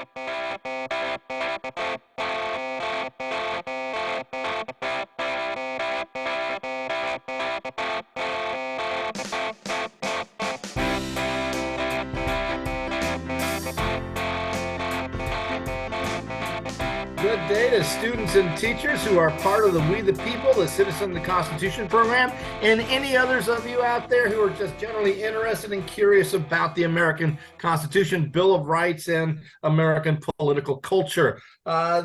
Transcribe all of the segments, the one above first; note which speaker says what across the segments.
Speaker 1: Good day to students and teachers who are part of the We the People, the Citizen of the Constitution program, and any others of you out there who are just generally interested and curious about the American Constitution, Bill of Rights, and American political culture.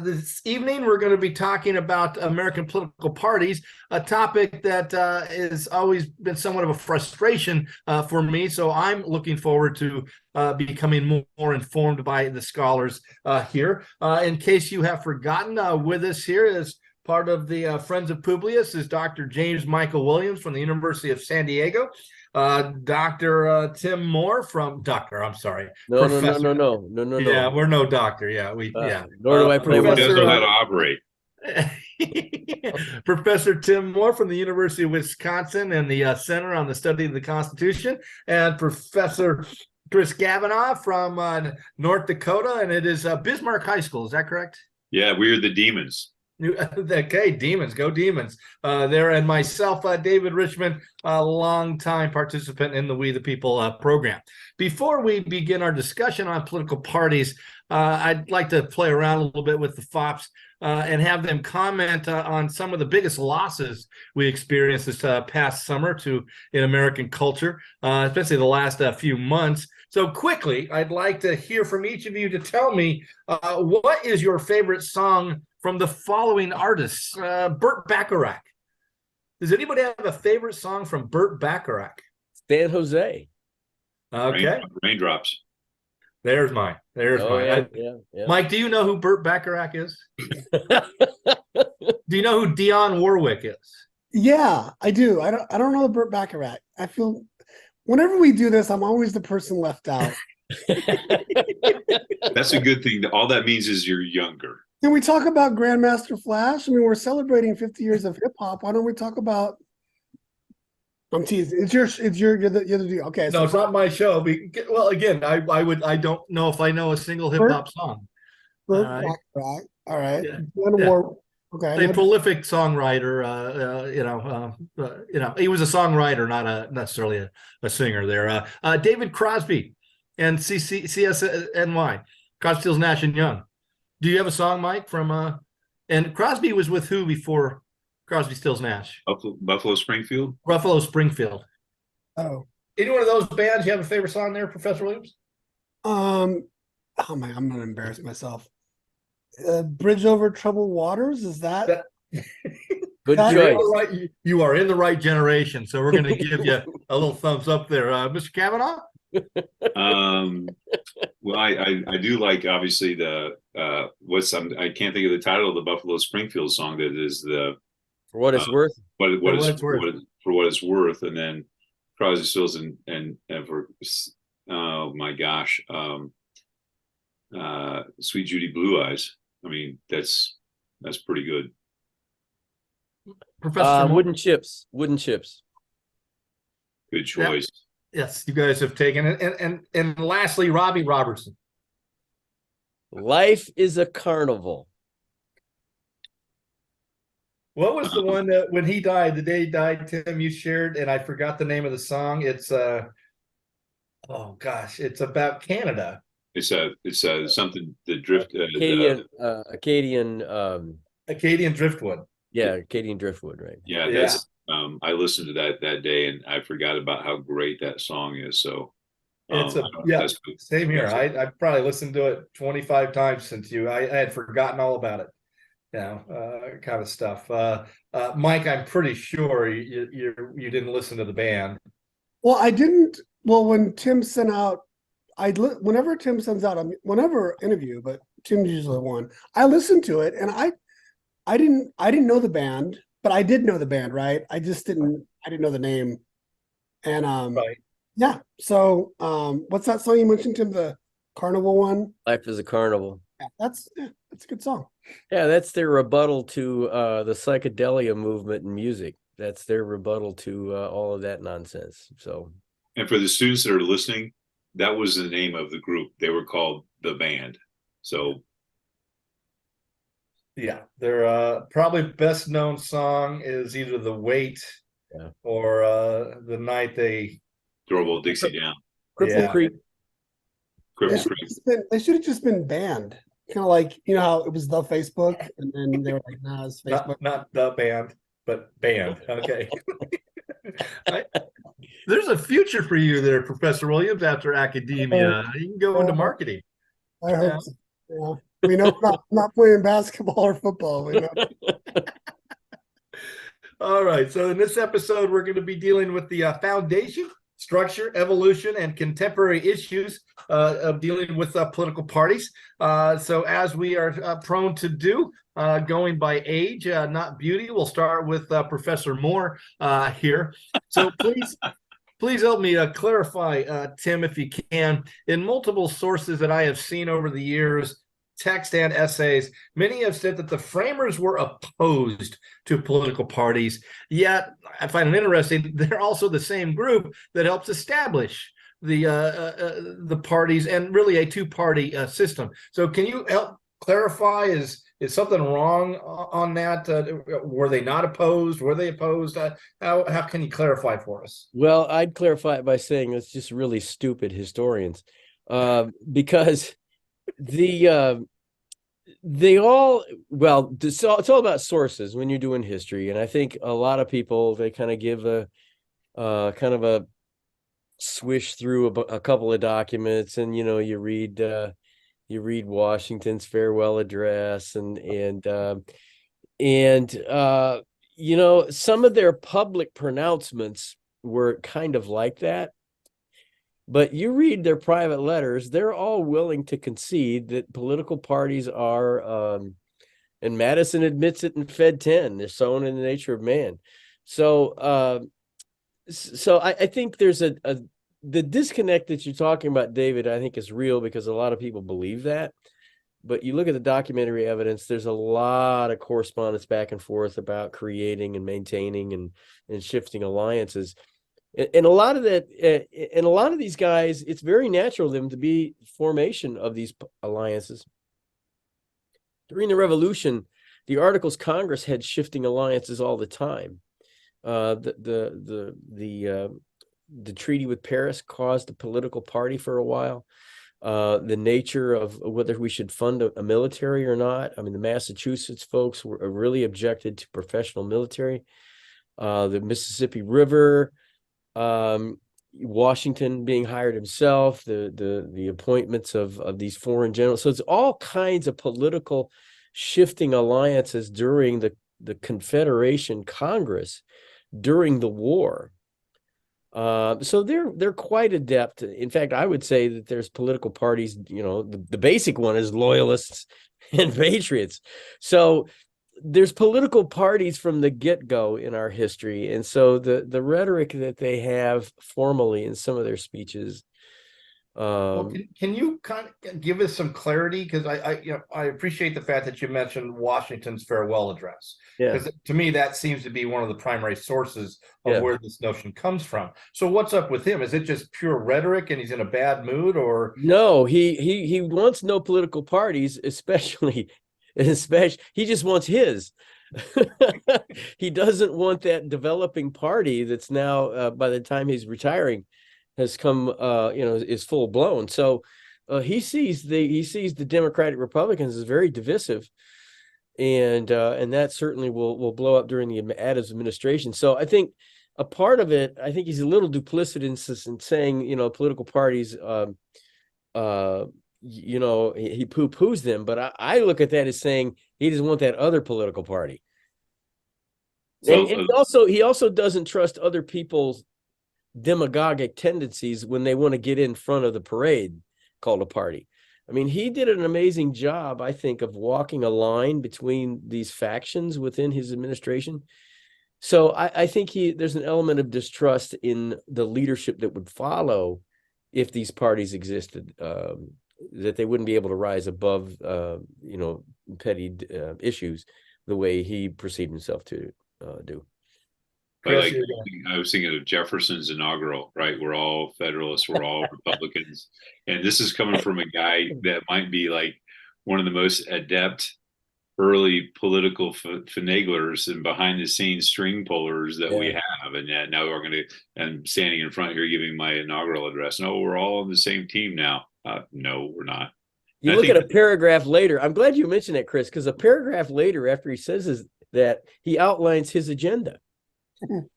Speaker 1: This evening, we're going to be talking about American political parties, a topic that has always been somewhat of a frustration for me. So I'm looking forward to becoming more informed by the scholars here. In case you have forgotten, with us here is part of the Friends of Publius is Dr. James Michael Williams from the University of San Diego. Dr. Tim Moore from Professor.
Speaker 2: No.
Speaker 1: Yeah, we're no doctor. Yeah,
Speaker 2: Nor do I play
Speaker 3: Who
Speaker 2: with
Speaker 3: doesn't know how to operate.
Speaker 1: Professor Tim Moore from the University of Wisconsin and the Center on the Study of the Constitution, and Professor Chris Gavanaugh from North Dakota, and it is Bismarck High School. Is that correct?
Speaker 3: Yeah, we're the demons.
Speaker 1: Okay, demons, go demons. There, and myself, David Richmond, a longtime participant in the We the People program. Before we begin our discussion on political parties, I'd like to play around a little bit with the FOPs and have them comment on some of the biggest losses we experienced this past summer in American culture, especially the last few months. So quickly, I'd like to hear from each of you to tell me what is your favorite song from the following artists. Burt Bacharach. Does anybody have a favorite song from Burt Bacharach?
Speaker 2: San Jose.
Speaker 1: Okay.
Speaker 3: Raindrops.
Speaker 1: There's mine.
Speaker 2: Yeah.
Speaker 1: Mike, do you know who Burt Bacharach is? Do you know who Dionne Warwick is?
Speaker 4: Yeah, I do. I don't know the Burt Bacharach. I feel whenever we do this, I'm always the person left out.
Speaker 3: That's a good thing. All that means is you're younger.
Speaker 4: Can we talk about Grandmaster Flash? I mean, we're celebrating 50 years of hip hop. Why don't we talk about? I'm teasing. You're the okay.
Speaker 1: No, it's not my show. Well, again, I don't know if I know a single hip hop song.
Speaker 4: Burt Bacharach. All right.
Speaker 1: Yeah.
Speaker 4: Okay.
Speaker 1: A prolific songwriter. He was a songwriter, not necessarily a singer. There, David Crosby, and CSNY, Crosby, Stills, Nash and Young. Do you have a song, Mike, from and Crosby was with who before Crosby, Stills, Nash?
Speaker 3: Buffalo Springfield?
Speaker 1: Buffalo Springfield.
Speaker 4: Oh.
Speaker 1: Any one of those bands you have a favorite song there, Professor Williams?
Speaker 4: Oh my, I'm gonna embarrass myself. Bridge Over Troubled Waters, is that?
Speaker 2: Good choice.
Speaker 1: Right, you are in the right generation, so we're going to give you a little thumbs up there. Mr. Kavanaugh?
Speaker 3: Well, I do like, obviously, the I can't think of the title of the Buffalo Springfield song that is the
Speaker 2: For What It's Worth.
Speaker 3: For what it's worth, and then Crosby, Stills and for oh my gosh, Sweet Judy Blue Eyes. I mean, that's pretty good.
Speaker 1: Professor
Speaker 2: Wooden Chips.
Speaker 3: Good choice.
Speaker 1: Yeah. Yes, you guys have taken it. And lastly, Robbie Robertson.
Speaker 2: Life is a Carnival.
Speaker 1: What was the one that when he died, the day he died, Tim, you shared, and I forgot the name of the song. It's oh gosh, it's about Canada.
Speaker 3: It's something that drift
Speaker 2: Acadian
Speaker 1: Driftwood.
Speaker 2: Yeah, Acadian Driftwood, right?
Speaker 3: Yeah, that's I listened to that day and I forgot about how great that song is. So
Speaker 1: same here. I probably listened to it 25 times since I had forgotten all about it. Kind of stuff. Mike, I'm pretty sure you didn't listen to the band.
Speaker 4: Well, I didn't. Well, when Tim sent out, whenever Tim sends out whenever interview, but Tim's usually one. I listened to it, and I didn't know the band, but I did know the band, right? I didn't know the name, and
Speaker 1: right.
Speaker 4: Yeah. So, what's that song you mentioned, Tim? The Carnival one.
Speaker 2: Life is a Carnival.
Speaker 4: Yeah, that's a good song.
Speaker 2: Yeah, that's their rebuttal to the psychedelia movement in music. That's their rebuttal to all of that nonsense. So,
Speaker 3: and for the students that are listening, that was the name of the group. They were called The Band. So
Speaker 1: Yeah, their probably best known song is either "The Wait"
Speaker 2: Yeah.
Speaker 1: or "The Night They."
Speaker 3: throw old Dixie down.
Speaker 2: Cripple
Speaker 1: Yeah.
Speaker 2: Creek.
Speaker 3: Cripple Creek.
Speaker 4: They should have just been banned. Kind of like, you know how it was the Facebook, and then they were like, "Nah, it's Facebook."
Speaker 1: Not the band, but band. Okay. There's a future for you there, Professor Williams, after academia. You can go into marketing.
Speaker 4: I hope so. Yeah. We know not playing basketball or football. We know.
Speaker 1: All right. So in this episode, we're going to be dealing with the foundation, structure, evolution, and contemporary issues of dealing with political parties. So as we are prone to do, going by age, not beauty, we'll start with Professor Moore here. So please help me clarify, Tim, if you can. In multiple sources that I have seen over the years, text and essays, many have said that the framers were opposed to political parties. Yet, I find it interesting, they're also the same group that helps establish the parties and really a two-party system. So can you help clarify, is something wrong on that? Were they not opposed? Were they opposed? How can you clarify for us?
Speaker 2: Well, I'd clarify it by saying it's just really stupid historians, because they all, well, it's all about sources when you're doing history, and I think a lot of people, they kind of give a kind of a swish through a couple of documents, and you read Washington's farewell address, and some of their public pronouncements were kind of like that. But you read their private letters, they're all willing to concede that political parties are, and Madison admits it in Fed 10, they're sown in the nature of man. So I think there's the disconnect that you're talking about, David, I think is real because a lot of people believe that. But you look at the documentary evidence, there's a lot of correspondence back and forth about creating and maintaining and shifting alliances. And a lot of that, and a lot of these guys, it's very natural to them to be formation of these alliances. During the Revolution, the Articles of Congress had shifting alliances all the time. The treaty with Paris caused a political party for a while. The nature of whether we should fund a military or not. I mean, the Massachusetts folks were really objected to professional military. The Mississippi River, Washington being hired himself, the appointments of these foreign generals. So it's all kinds of political shifting alliances during the Confederation Congress during the war. So they're quite adept. In fact, I would say that there's political parties, the basic one is loyalists and patriots. So there's political parties from the get-go in our history. And so the rhetoric that they have formally in some of their speeches.
Speaker 1: Well, can you kind of give us some clarity? Because I appreciate the fact that you mentioned Washington's farewell address.
Speaker 2: Yeah.
Speaker 1: Because to me, that seems to be one of the primary sources of
Speaker 2: Yeah.
Speaker 1: where this notion comes from. So what's up with him? Is it just pure rhetoric and he's in a bad mood, or?
Speaker 2: No, he wants no political parties, especially he just wants his. He doesn't want that developing party that's now, by the time he's retiring, has come, is full blown. So he sees the Democratic Republicans as very divisive, and that certainly will blow up during the Adams administration. So I think a part of it, I think he's a little duplicitous in saying, political parties, he poo-poos them, but I look at that as saying he doesn't want that other political party. So, and he also doesn't trust other people's demagogic tendencies when they want to get in front of the parade called a party. I mean, he did an amazing job, I think, of walking a line between these factions within his administration. So I think there's an element of distrust in the leadership that would follow if these parties existed, that they wouldn't be able to rise above, petty issues the way he perceived himself to do.
Speaker 3: I was thinking of Jefferson's inaugural, right? We're all Federalists, we're all Republicans. And this is coming from a guy that might be like one of the most adept early political finaglers and behind the scenes string pullers that we have. And yet now we're going to, and standing in front here giving my inaugural address. No, we're all on the same team now. No, we're not.
Speaker 2: You look at a paragraph later. I'm glad you mentioned that, Chris, because a paragraph later, after he says that, he outlines his agenda. And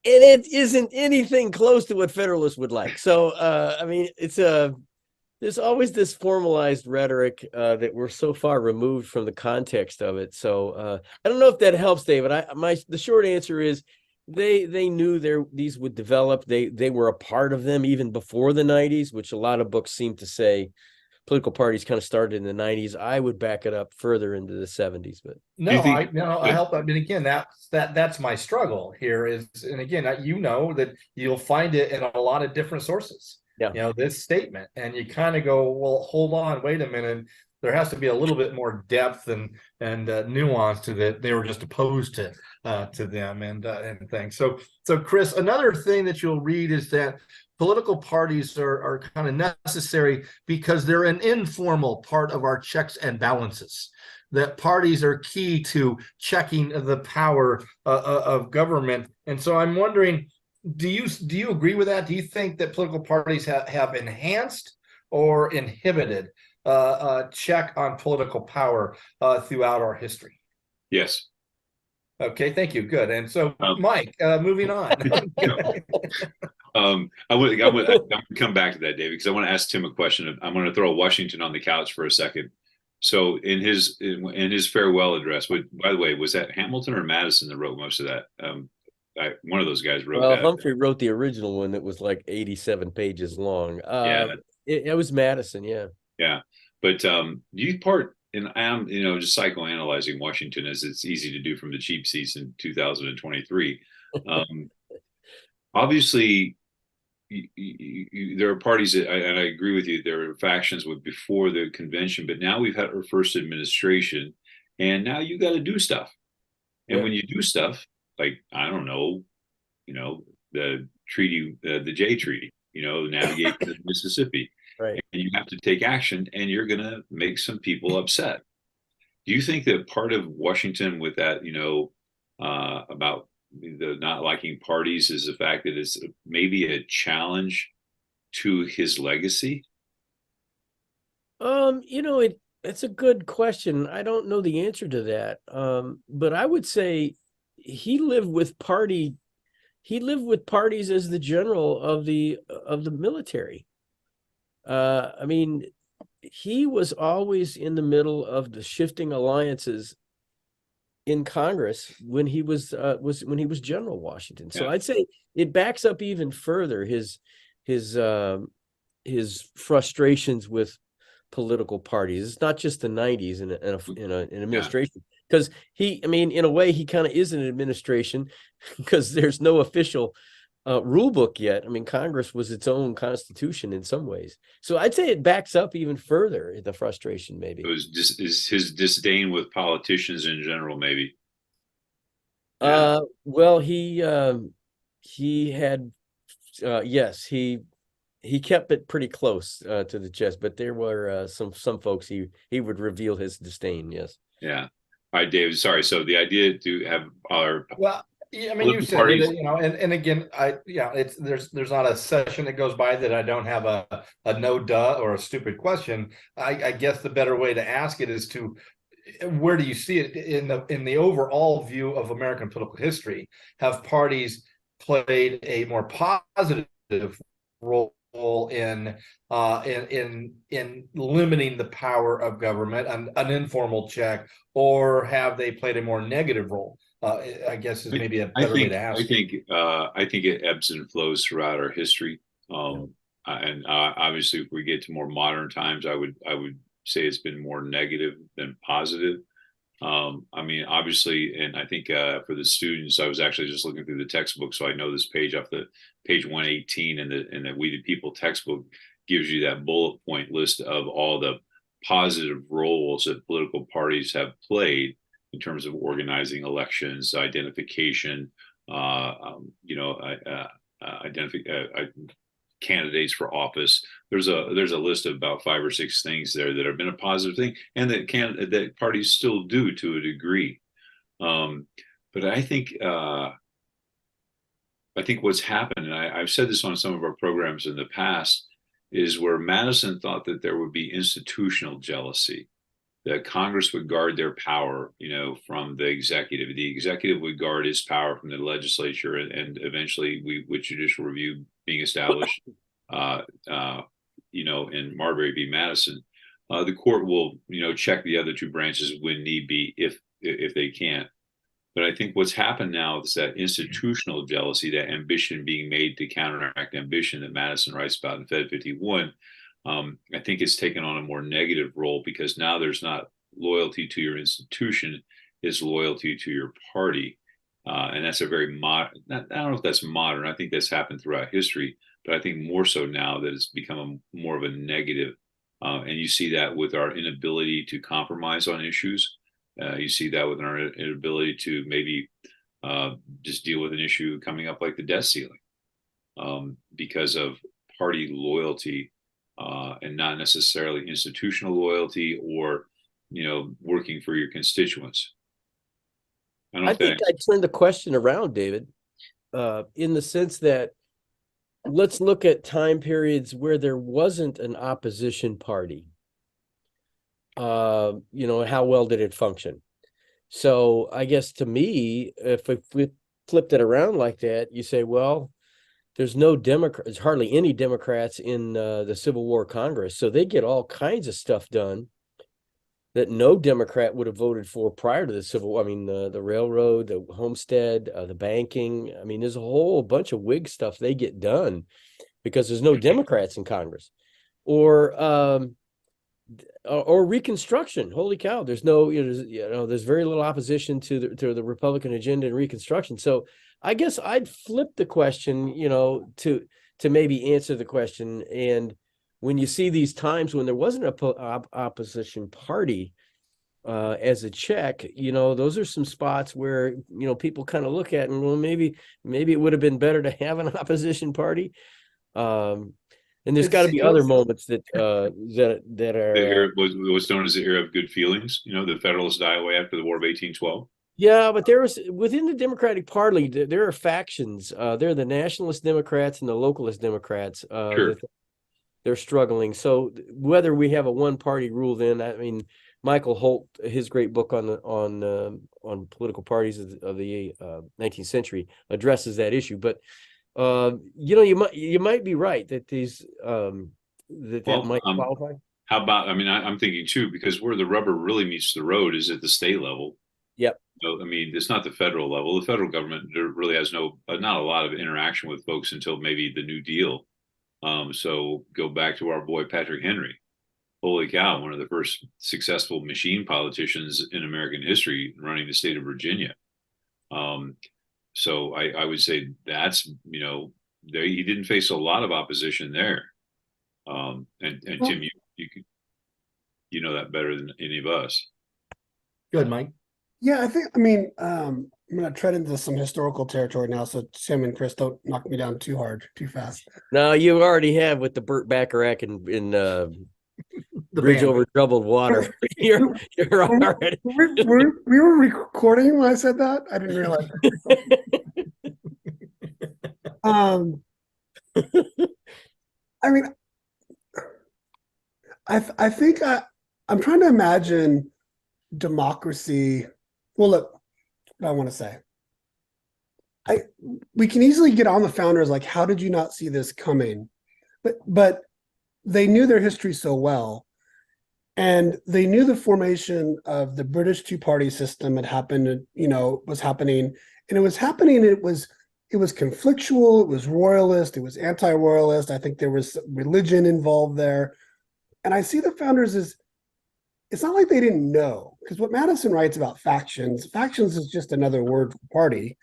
Speaker 2: it isn't anything close to what Federalists would like. So, I mean, there's always this formalized rhetoric that we're so far removed from the context of it. So I don't know if that helps, David. The short answer is they knew these would develop. They were a part of them even before the 90s, which a lot of books seem to say political parties kind of started in the 90s. I would back it up further into the 70s, but
Speaker 1: I help. I mean, again, that's my struggle here is, and again, you know that you'll find it in a lot of different sources.
Speaker 2: Yeah.
Speaker 1: This statement, and you kind of go, well, hold on, wait a minute. There has to be a little bit more depth and nuance to that. They were just opposed to them and things. So Chris, another thing that you'll read is that political parties are kind of necessary because they're an informal part of our checks and balances. That parties are key to checking the power of government. And so I'm wondering, do you agree with that? Do you think that political parties have enhanced or inhibited check on political power throughout our history?
Speaker 3: Yes.
Speaker 1: Okay, thank you. Good. And so, Mike, moving on.
Speaker 3: I'm going to come back to that, David, because I want to ask Tim a question. I'm going to throw Washington on the couch for a second. So in his farewell address, by the way, was that Hamilton or Madison that wrote most of that? One of those guys wrote that.
Speaker 2: Humphrey wrote the original one that was like 87 pages long. It was Madison, yeah.
Speaker 3: Yeah. But do you part, and I'm, just psychoanalyzing Washington as it's easy to do from the cheap seats in 2023. Obviously, there are parties that, and I agree with you, there are factions before the convention, but now we've had our first administration, and now you got to do stuff. And when you do stuff, like, I don't know, the treaty, the Jay Treaty, navigate the Mississippi,
Speaker 2: right? And
Speaker 3: you have to take action, and you're going to make some people upset. Do you think that part of Washington with that, about the not liking parties is the fact that it's maybe a challenge to his legacy?
Speaker 2: It's a good question. I don't know the answer to that. But I would say he lived with parties as the general of the military. I mean, he was always in the middle of the shifting alliances in Congress when he was General Washington. So I'd say it backs up even further his frustrations with political parties. It's not just the 90s in an administration, because in a way he kind of is an administration because there's no official rule book yet. I mean, Congress was its own constitution in some ways. So I'd say it backs up even further the frustration, maybe.
Speaker 3: It was just his disdain with politicians in general, maybe.
Speaker 2: Well, he had, yes, he kept it pretty close to the chest, but there were some folks he would reveal his disdain. Yes.
Speaker 3: Yeah. All right, David. Sorry. So the idea to have our
Speaker 1: you said it, and again, there's not a session that goes by that I don't have a no duh or a stupid question. I guess the better way to ask it is to, where do you see it in the overall view of American political history? Have parties played a more positive role in limiting the power of government, an informal check, or have they played a more negative role? I guess is maybe a better way to ask.
Speaker 3: I think it ebbs and flows throughout our history. And obviously, if we get to more modern times, I would say it's been more negative than positive. Obviously, and I think for the students, I was actually just looking through the textbook, so I know this page off the page 118 in the We the People textbook gives you that bullet point list of all the positive roles that political parties have played in terms of organizing elections, identification, candidates for office, there's a list of about 5 or 6 things there that have been a positive thing, and that parties still do to a degree. But I think what's happened, and I've said this on some of our programs in the past, is where Madison thought that there would be institutional jealousy, that Congress would guard their power, from the executive. The executive would guard its power from the legislature, and eventually, with judicial review being established, in Marbury v. Madison, the court will, check the other 2 branches when need be, if they can't. But I think what's happened now is that institutional jealousy, that ambition being made to counteract ambition that Madison writes about in Fed 51, I think it's taken on a more negative role, because now there's not loyalty to your institution, it's loyalty to your party. And that's a very modern, I don't know if that's modern, I think that's happened throughout history, but I think more so now that it's become more of a negative. And you see that with our inability to compromise on issues. You see that with our inability to maybe just deal with an issue coming up like the debt ceiling, because of party loyalty, and not necessarily institutional loyalty or, working for your constituents.
Speaker 2: I think I turned the question around, David, in the sense that let's look at time periods where there wasn't an opposition party. How well did it function? So I guess to me, if we flipped it around like that, you say, well, there's hardly any Democrats in the Civil War Congress, so they get all kinds of stuff done that no Democrat would have voted for prior to the Civil War. I mean, the railroad, the homestead, the banking. I mean, there's a whole bunch of Whig stuff they get done because there's no Democrats in Congress. Or Reconstruction. Holy cow! There's there's very little opposition to the Republican agenda in Reconstruction. So I guess I'd flip the question, to maybe answer the question. And when you see these times when there wasn't a opposition party as a check, those are some spots where people kind of look at and, well, maybe it would have been better to have an opposition party. And there's got to be other moments that are.
Speaker 3: The era was known as the era of good feelings. The Federalists die away after the War of 1812.
Speaker 2: Yeah, but within the Democratic Party, there are factions. There are the Nationalist Democrats and the Localist Democrats.
Speaker 3: Sure.
Speaker 2: They're struggling. So whether we have a one-party rule, then I mean, Michael Holt, his great book on political parties of the 19th century, addresses that issue. But you might be right that these that might qualify.
Speaker 3: How about, I'm thinking too, because where the rubber really meets the road is at the state level.
Speaker 2: Yep.
Speaker 3: It's not the federal level. The federal government really has not a lot of interaction with folks until maybe the New Deal. So go back to our boy Patrick Henry. Holy cow, one of the first successful machine politicians in American history running the state of Virginia. So I would say that's, he didn't face a lot of opposition there. And Tim, you know that better than any of us.
Speaker 1: Good, Mike.
Speaker 4: Yeah, I'm going to tread into some historical territory now, so Tim and Chris don't knock me down too hard, too fast.
Speaker 2: No, you already have with the Burt Bacharach in the Bridge Over Troubled Water. You're already.
Speaker 4: We were recording when I said that? I didn't realize. I think I'm trying to imagine democracy. Well, look, what I want to say. We can easily get on the founders, like, how did you not see this coming? But they knew their history so well, and they knew the formation of the British two-party system had happened, was happening, and it was happening. It was conflictual. It was royalist. It was anti-royalist. I think there was religion involved there, and I see the founders as, it's not like they didn't know, because what Madison writes about factions is just another word for party.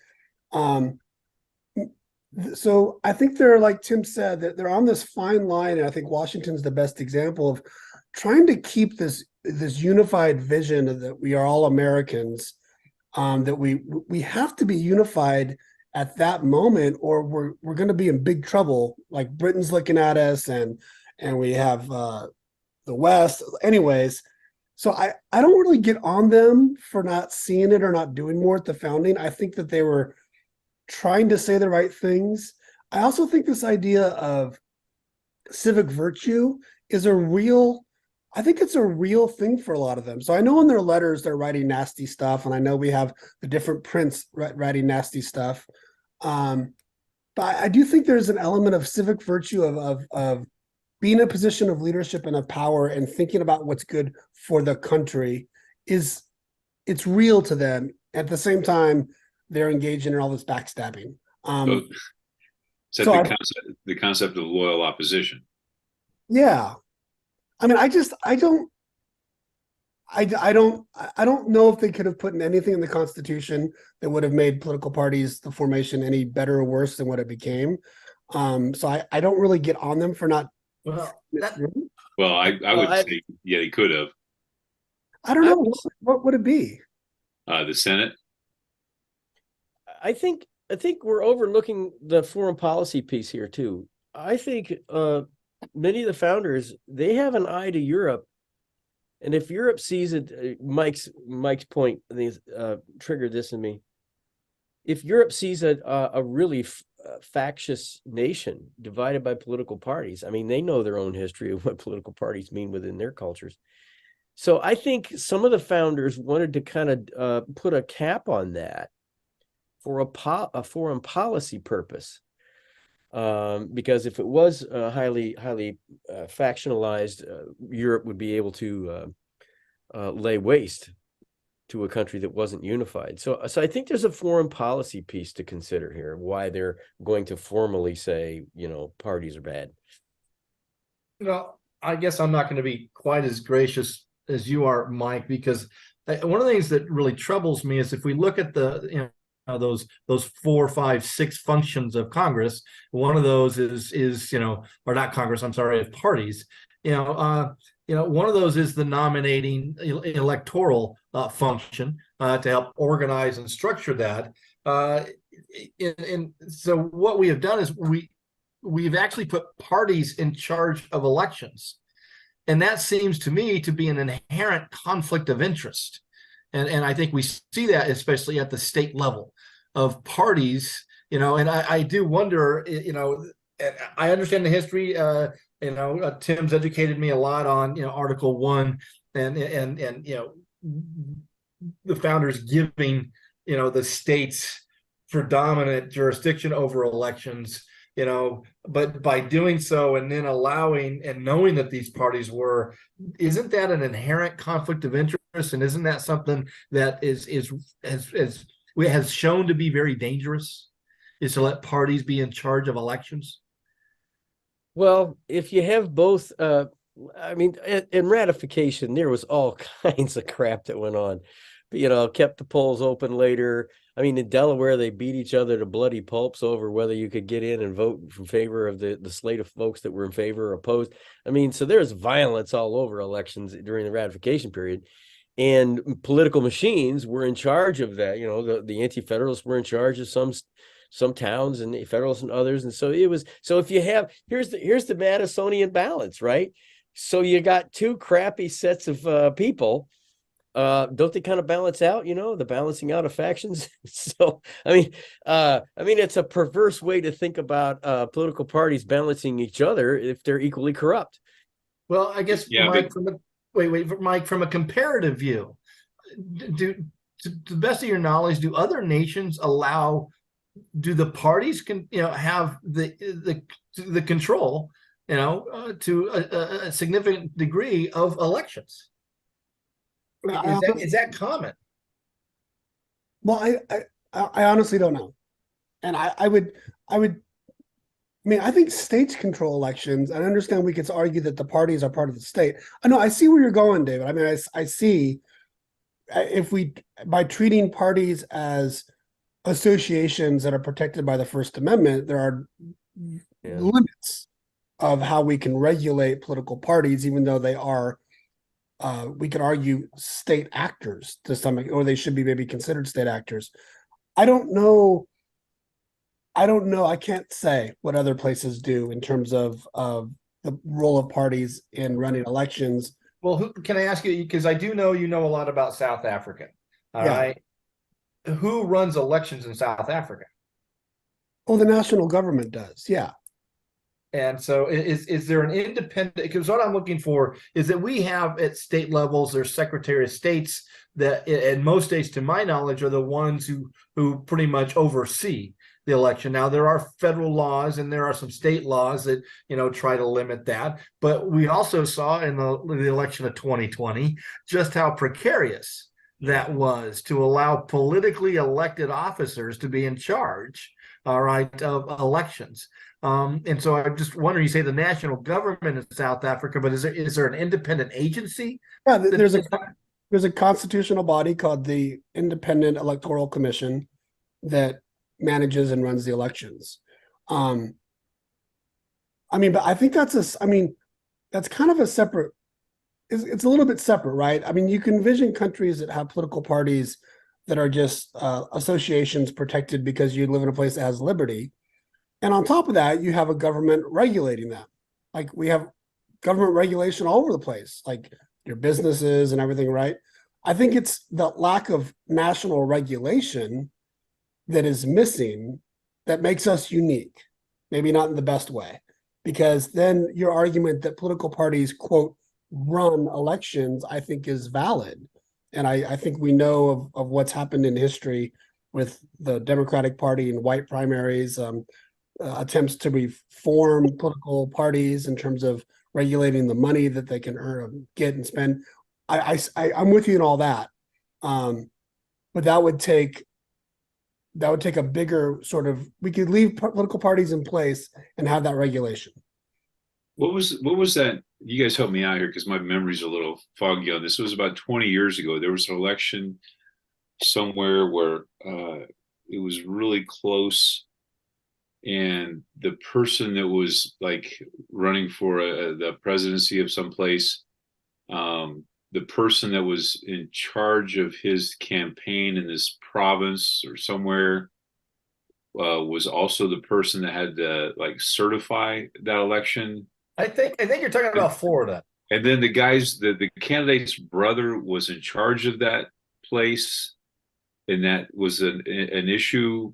Speaker 4: So I think they're, like Tim said, that they're on this fine line, and I think Washington's the best example of trying to keep this unified vision that we are all Americans, that we have to be unified at that moment, or we're going to be in big trouble. Like, Britain's looking at us, and and we have the West. Anyways, so I don't really get on them for not seeing it or not doing more at the founding. I think that they were trying to say the right things. I also think this idea of civic virtue is I think it's a real thing for a lot of them. So I know in their letters they're writing nasty stuff, and I know we have the different prints writing nasty stuff. But I do think there's an element of civic virtue of being in a position of leadership and of power and thinking about what's good for the country it's real to them. At the same time, they're engaging in all this backstabbing.
Speaker 3: So the concept of loyal opposition.
Speaker 4: Yeah. I mean, I don't know if they could have put in anything in the Constitution that would have made political parties, the formation, any better or worse than what it became. So I don't really get on them for not.
Speaker 1: Well,
Speaker 3: I would say, yeah, he could have.
Speaker 4: I don't know. What would it be?
Speaker 3: The Senate.
Speaker 2: I think we're overlooking the foreign policy piece here too. I think many of the founders, they have an eye to Europe, and if Europe sees it, Mike's point triggered this in me. If Europe sees a really factious nation divided by political parties, I mean, they know their own history of what political parties mean within their cultures. So I think some of the founders wanted to kind of put a cap on that for a foreign policy purpose, because if it was highly factionalized, Europe would be able to lay waste to a country that wasn't unified. So I think there's a foreign policy piece to consider here, why they're going to formally say, parties are bad.
Speaker 1: Well, I guess I'm not going to be quite as gracious as you are, Mike, because one of the things that really troubles me is if we look at the those 4, 5, 6 functions of Congress, one of those is or not Congress, I'm sorry, of parties. One of those is the nominating electoral function to help organize and structure that. And so what we have done is we've actually put parties in charge of elections. And that seems to me to be an inherent conflict of interest. And I think we see that especially at the state level of parties, and I do wonder, I understand the history, Tim's educated me a lot on, Article 1 and the founders giving, the states predominant jurisdiction over elections, but by doing so and then allowing and knowing that these parties isn't that an inherent conflict of interest? And isn't that something that has shown to be very dangerous, is to let parties be in charge of elections?
Speaker 2: Well, if you have both, in ratification, there was all kinds of crap that went on. Kept the polls open later. I mean, in Delaware, they beat each other to bloody pulps over whether you could get in and vote in favor of the slate of folks that were in favor or opposed. I mean, so there's violence all over elections during the ratification period. And political machines were in charge of that. The anti-federalists were in charge of some towns, and the federalists and others. And so if you have, here's the Madisonian balance, right? So you got two crappy sets of people. Don't they kind of balance out, the balancing out of factions? So, it's a perverse way to think about political parties balancing each other if they're equally corrupt.
Speaker 1: Well, I guess, yeah, Mike, Mike, from a comparative view, to the best of your knowledge, do other nations do the parties have the control, to a significant degree of elections? Is that common?
Speaker 4: Well, I honestly don't know, and I think states control elections. I understand we could argue that the parties are part of the state. I know, I see where you're going, David. I mean, I see if by treating parties as associations that are protected by the First Amendment, there are limits of how we can regulate political parties, even though they are, we could argue, state actors to some, or they should be maybe considered state actors. I don't know. I can't say what other places do in terms of the role of parties in running elections.
Speaker 1: Well, can I ask you, because I do know you know a lot about South Africa. All
Speaker 4: Yeah.
Speaker 1: right. Who runs elections in South Africa?
Speaker 4: Oh, the national government does. Yeah.
Speaker 1: And so is there an independent, because what I'm looking for is that we have at state levels, there's Secretary of States that in most states, to my knowledge, are the ones who pretty much oversee the election. Now there are federal laws and there are some state laws that, try to limit that. But we also saw in the election of 2020 just how precarious that was to allow politically elected officers to be in charge, all right, of elections. And so I'm just wondering, you say the national government in South Africa, but is there an independent agency?
Speaker 4: Yeah, there's a constitutional body called the Independent Electoral Commission that manages and runs the elections. But I think that's kind of a separate, it's a little bit separate, right? I mean, you can envision countries that have political parties that are just associations protected because you live in a place that has liberty. And on top of that, you have a government regulating them. Like we have government regulation all over the place, like your businesses and everything, right? I think it's the lack of national regulation that is missing that makes us unique, maybe not in the best way, because then your argument that political parties, quote, run elections, I think is valid. And I think we know of what's happened in history with the Democratic Party and white primaries, attempts to reform political parties in terms of regulating the money that they can earn, get and spend. I'm with you in all that, but that would take a bigger sort of. We could leave political parties in place and have that regulation.
Speaker 3: What was that? You guys help me out here because my memory's a little foggy on this. It was about 20 years ago. There was an election somewhere where it was really close. And the person that was like running for the presidency of some place, the person that was in charge of his campaign in this province or somewhere was also the person that had to like certify that election.
Speaker 1: I think you're talking about Florida.
Speaker 3: And then the candidate's brother was in charge of that place. And that was an issue.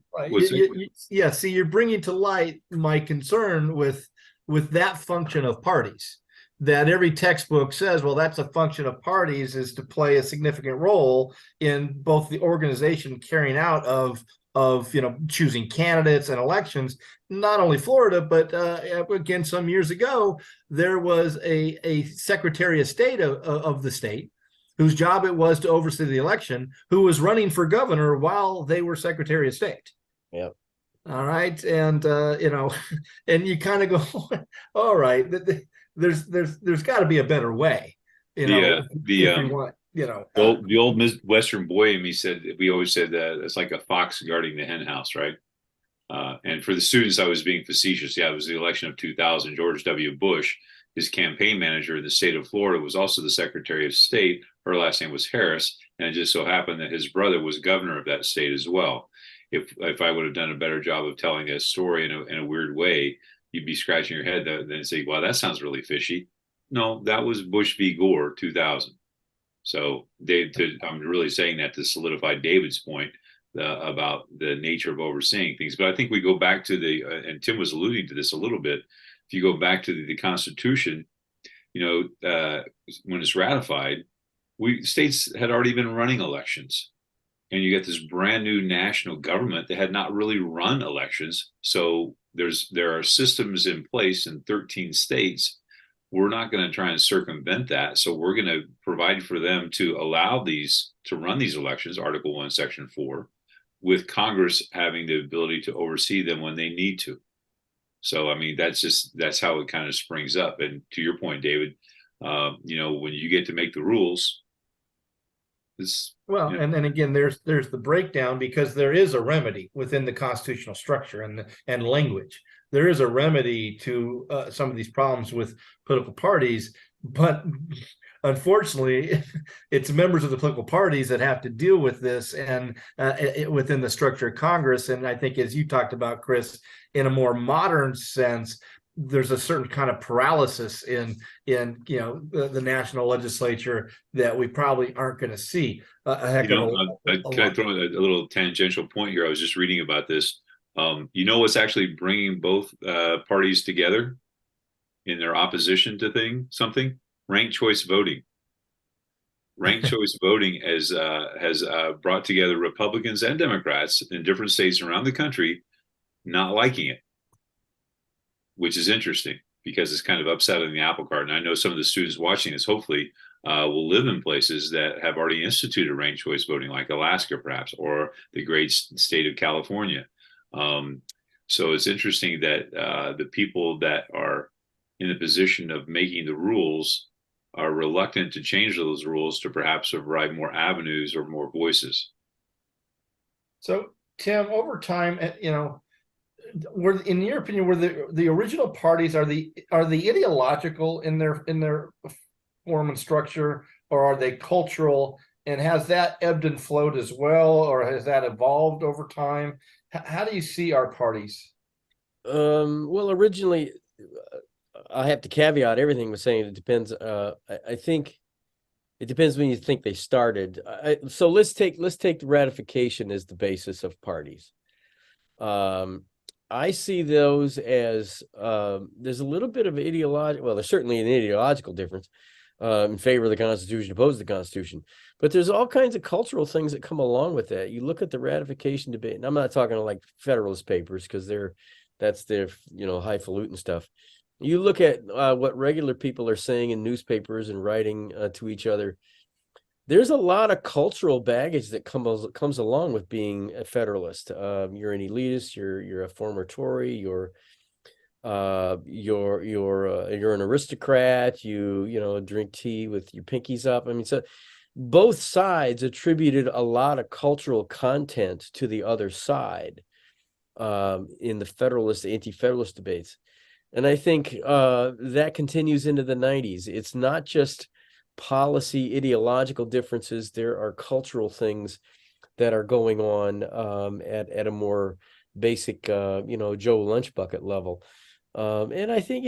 Speaker 1: Yeah. See, you're bringing to light my concern with that function of parties. That every textbook says, well, that's a function of parties, is to play a significant role in both the organization carrying out of choosing candidates and elections. Not only Florida, but again, some years ago, there was a Secretary of State of the state, whose job it was to oversee the election, who was running for governor while they were Secretary of State.
Speaker 2: Yeah.
Speaker 1: All right. And, and you kind of go, all right, there's got to be a better way,
Speaker 3: the old Western boy in me said, we always said that it's like a fox guarding the hen house, right? And for the students, I was being facetious. Yeah, it was the election of 2000. George W. Bush, his campaign manager in the state of Florida, was also the Secretary of State. Her last name was Harris, and it just so happened that his brother was governor of that state as well. If I would have done a better job of telling that story in a weird way, you'd be scratching your head and say, "Well, that sounds really fishy." No, that was Bush v. Gore, 2000. So, I'm really saying that to solidify David's point about the nature of overseeing things. But I think we go back to and Tim was alluding to this a little bit. If you go back to the Constitution, when it's ratified, states had already been running elections, and you get this brand new national government that had not really run elections. So there are systems in place in 13 states. We're not going to try and circumvent that. So we're going to provide for them to allow to run these elections, Article 1, Section 4, with Congress having the ability to oversee them when they need to. So, I mean, that's how it kind of springs up. And to your point, David, when you get to make the rules,
Speaker 1: and then again, there's the breakdown, because there is a remedy within the constitutional structure and language. There is a remedy to some of these problems with political parties, but unfortunately, it's members of the political parties that have to deal with this, and within the structure of Congress. And I think, as you talked about, Chris, in a more modern sense, there's a certain kind of paralysis in the national legislature that we probably aren't going to see a heck of a
Speaker 3: can I
Speaker 1: lot.
Speaker 3: throw a little tangential point here? I was just reading about this. What's actually bringing both parties together in their opposition to something? Ranked choice voting. Ranked choice voting has brought together Republicans and Democrats in different states around the country not liking it, which is interesting because it's kind of upsetting the apple cart. And I know some of the students watching this hopefully will live in places that have already instituted ranked choice voting, like Alaska, perhaps, or the great state of California. So it's interesting that the people that are in the position of making the rules are reluctant to change those rules to perhaps provide more avenues or more voices.
Speaker 1: So, Tim, over time, were, in your opinion, were the original parties, are the ideological in their form and structure, or are they cultural? And has that ebbed and flowed as well, or has that evolved over time? How do you see our parties?
Speaker 2: Well, originally, I have to caveat everything with saying it depends. I think it depends when you think they started. So let's take the ratification as the basis of parties. I see those as there's a little bit of ideological. Well, there's certainly an ideological difference in favor of the Constitution, opposed to the Constitution. But there's all kinds of cultural things that come along with that. You look at the ratification debate, and I'm not talking like Federalist Papers because that's their highfalutin stuff. You look at what regular people are saying in newspapers and writing to each other. There's a lot of cultural baggage that comes along with being a Federalist. You're an elitist. You're a former Tory. You're an aristocrat. You drink tea with your pinkies up. I mean, so both sides attributed a lot of cultural content to the other side in the Federalist, anti-Federalist debates. And I think that continues into the 90s. It's not just policy, ideological differences. There are cultural things that are going on at a more basic, Joe Lunchbucket level. And I think,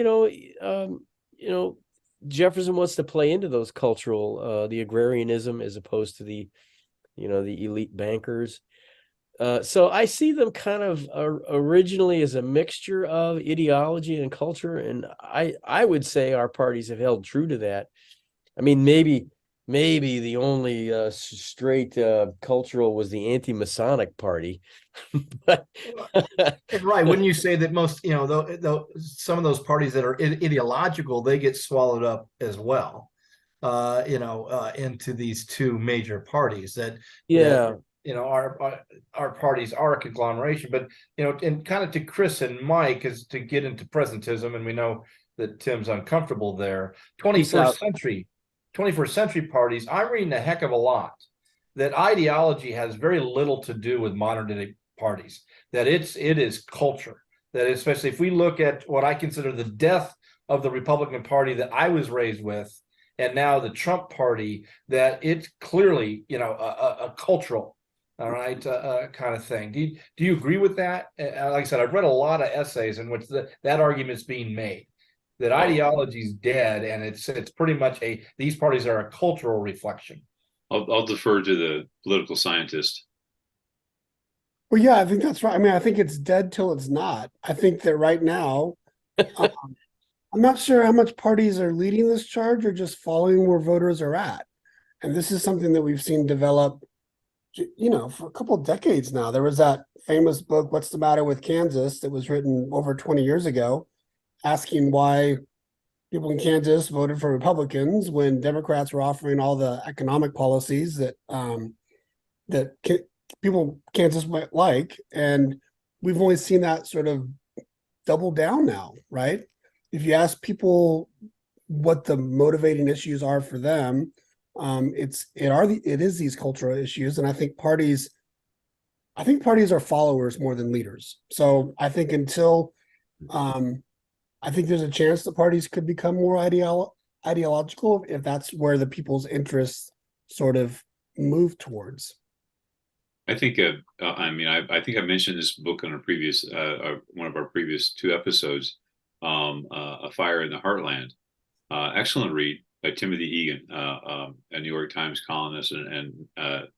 Speaker 2: Jefferson wants to play into those cultural, the agrarianism as opposed to the elite bankers. So I see them kind of originally as a mixture of ideology and culture, and I would say our parties have held true to that. I mean, maybe the only straight cultural was the anti-Masonic party. But
Speaker 1: right, wouldn't you say that most, some of those parties that are ideological, they get swallowed up as well, into these two major parties that our parties are a conglomeration. But and kind of to Chris and Mike, is to get into presentism, and we know that Tim's uncomfortable there. 21st century parties, I'm reading a heck of a lot that ideology has very little to do with modern day parties, that it is culture, that especially if we look at what I consider the death of the Republican Party that I was raised with, and now the Trump party, that it's clearly a cultural kind of thing. Do you agree with that? Like I said, I've read a lot of essays in which that argument is being made, that ideology is dead, and it's pretty much these parties are a cultural reflection.
Speaker 3: I'll defer to the political scientist.
Speaker 4: Well, yeah, I think that's right. I mean, I think it's dead till it's not. I think that right now, I'm not sure how much parties are leading this charge or just following where voters are at. And this is something that we've seen develop, for a couple of decades now. There was that famous book, What's the Matter with Kansas, that was written over 20 years ago, asking why people in Kansas voted for Republicans when Democrats were offering all the economic policies that people in Kansas might like. And we've only seen that sort of double down now, right? If you ask people what the motivating issues are for them, it is these cultural issues. And I think parties are followers more than leaders. So I think I think there's a chance the parties could become more ideological if that's where the people's interests sort of move towards.
Speaker 3: I think, I think I mentioned this book on a previous, one of our previous two episodes. A Fire in the Heartland. Excellent read by Timothy Egan, a New York Times columnist and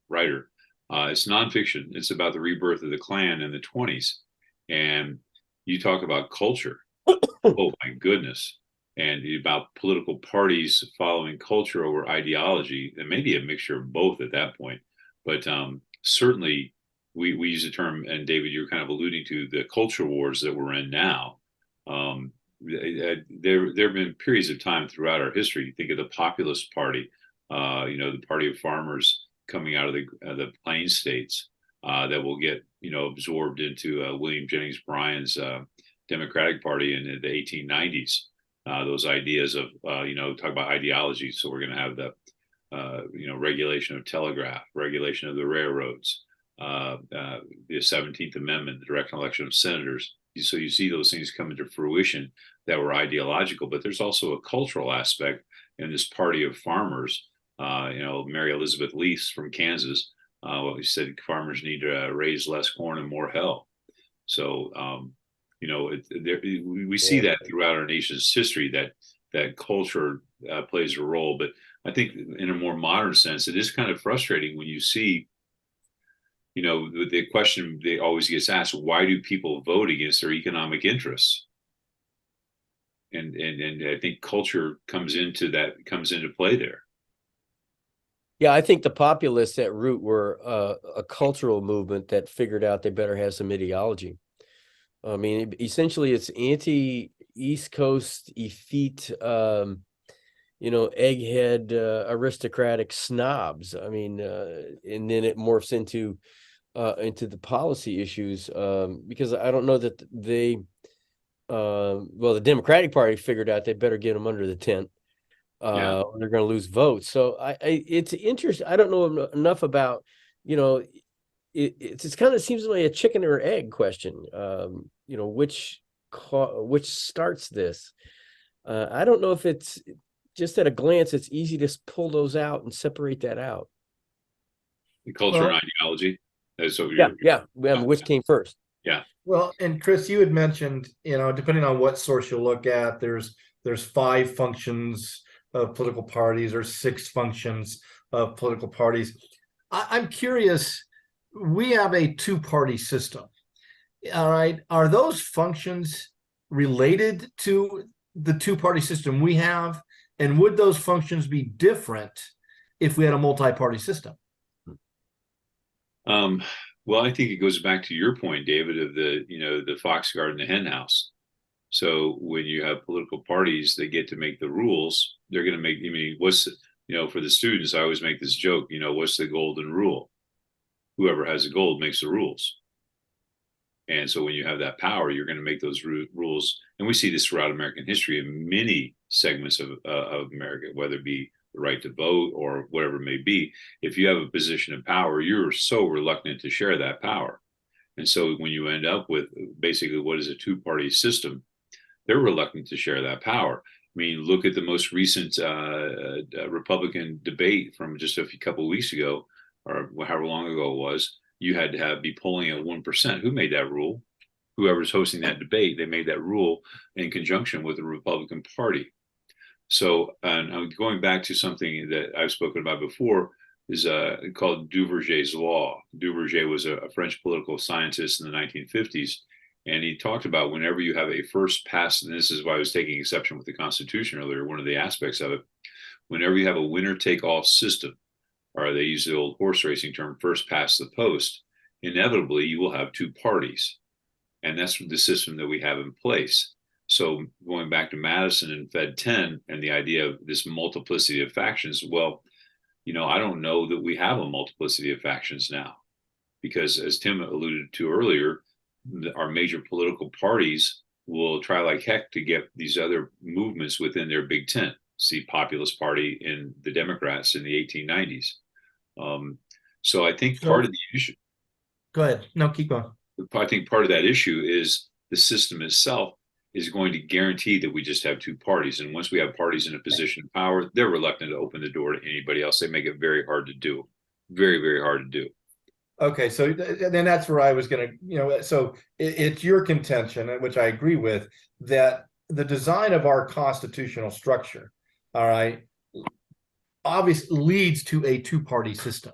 Speaker 3: writer. It's nonfiction. It's about the rebirth of the Klan in the 20s. And you talk about culture. Oh, my goodness. And about political parties following culture over ideology, and maybe a mixture of both at that point. But certainly, we use the term, and David, you're kind of alluding to the culture wars that we're in now. There have been periods of time throughout our history. You think of the Populist Party, the Party of Farmers coming out of the Plains states that will get absorbed into William Jennings Bryan's Democratic Party in the 1890s. Those ideas of talk about ideology. So we're going to have the regulation of telegraph, regulation of the railroads, the 17th Amendment, the direct election of senators. So you see those things come into fruition that were ideological, but there's also a cultural aspect in this party of farmers. Mary Elizabeth Lease from Kansas, we said farmers need to raise less corn and more hell. So, we see that throughout our nation's history that culture plays a role. But I think in a more modern sense, it is kind of frustrating when you see the question they always gets asked, why do people vote against their economic interests? And I think culture comes into play there.
Speaker 2: Yeah, I think the populists at root were a cultural movement that figured out they better have some ideology. I mean, essentially, it's anti-East Coast effete, egghead aristocratic snobs. I mean, and then it morphs into the policy issues because I don't know that the Democratic Party figured out they better get them under the tent. Or they're going to lose votes. So it's interesting. I don't know enough about, it's kind of seems like a chicken or egg question. Which starts this? I don't know if it's just at a glance, it's easy to pull those out and separate that out.
Speaker 3: The culture and ideology. That's what
Speaker 2: which came first?
Speaker 3: Yeah.
Speaker 1: Well, and Chris, you had mentioned, depending on what source you look at, there's 5 functions of political parties or 6 functions of political parties. I'm curious, we have a 2-party system. All right. Are those functions related to the 2-party system we have? And would those functions be different if we had a multi-party system?
Speaker 3: Well, I think it goes back to your point, David, of the fox guard and the hen house. So when you have political parties that get to make the rules, they're going to make, for the students, I always make this joke, what's the golden rule? Whoever has the gold makes the rules. And so when you have that power, you're going to make those rules. And we see this throughout American history in many segments of America, whether it be the right to vote or whatever it may be. If you have a position of power, you're so reluctant to share that power. And so when you end up with basically what is a 2-party system, they're reluctant to share that power. I mean, look at the most recent Republican debate from just a couple of weeks ago, or however long ago it was. You had to be polling at 1%. Who made that rule? Whoever's hosting that debate, they made that rule in conjunction with the Republican Party. So, and I'm going back to something that I've spoken about before, is called Duverger's law. Duverger was a French political scientist in the 1950s. And he talked about whenever you have a first past, and this is why I was taking exception with the Constitution earlier, one of the aspects of it, whenever you have a winner-take-all system, or they use the old horse racing term, first past the post, inevitably you will have 2 parties. And that's the system that we have in place. So going back to Madison and Fed 10 and the idea of this multiplicity of factions, well, I don't know that we have a multiplicity of factions now, because as Tim alluded to earlier, our major political parties will try like heck to get these other movements within their big tent. See Populist Party and the Democrats in the 1890s. So I think part of the issue.
Speaker 1: Go ahead. No, keep going.
Speaker 3: I think part of that issue is the system itself is going to guarantee that we just have 2 parties. And once we have parties in a position of power, they're reluctant to open the door to anybody else. They make it very hard to do. Very, very hard to do.
Speaker 1: Okay, so then that's where I was going to, so it's your contention, which I agree with, that the design of our constitutional structure, all right, obviously leads to a two-party system.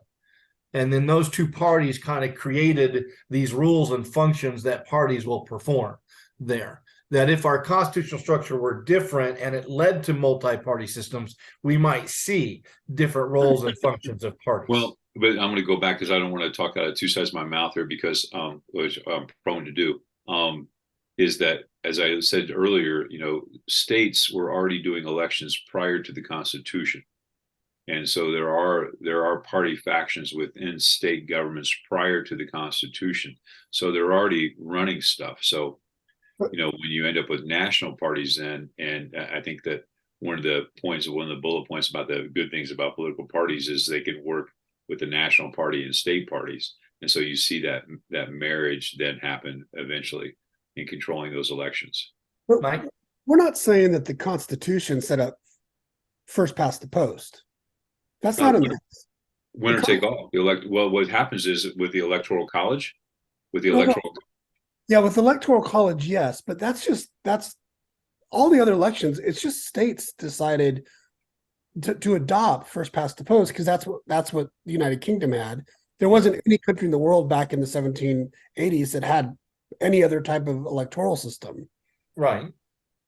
Speaker 1: And then those two parties kind of created these rules and functions that parties will perform there. That if our constitutional structure were different and it led to multi-party systems, we might see different roles and functions of parties.
Speaker 3: Well, but I'm going to go back because I don't want to talk out of two sides of my mouth here, because which I'm prone to do, is that, as I said earlier, states were already doing elections prior to the Constitution. And so there are party factions within state governments prior to the Constitution. So they're already running stuff. So, when you end up with national parties, and I think that one of the bullet points about the good things about political parties is they can work with the national party and state parties. And so you see that marriage then happen eventually in controlling those elections.
Speaker 4: But we're not saying that the Constitution set up first past the post. That's not a mess.
Speaker 3: Winner take all. Well, what happens is with the Electoral College, with
Speaker 4: the Electoral College, yes, but that's all the other elections. It's just states decided to adopt first past the post because that's what the United Kingdom had. There wasn't any country in the world back in the 1780s that had any other type of electoral system.
Speaker 1: Right.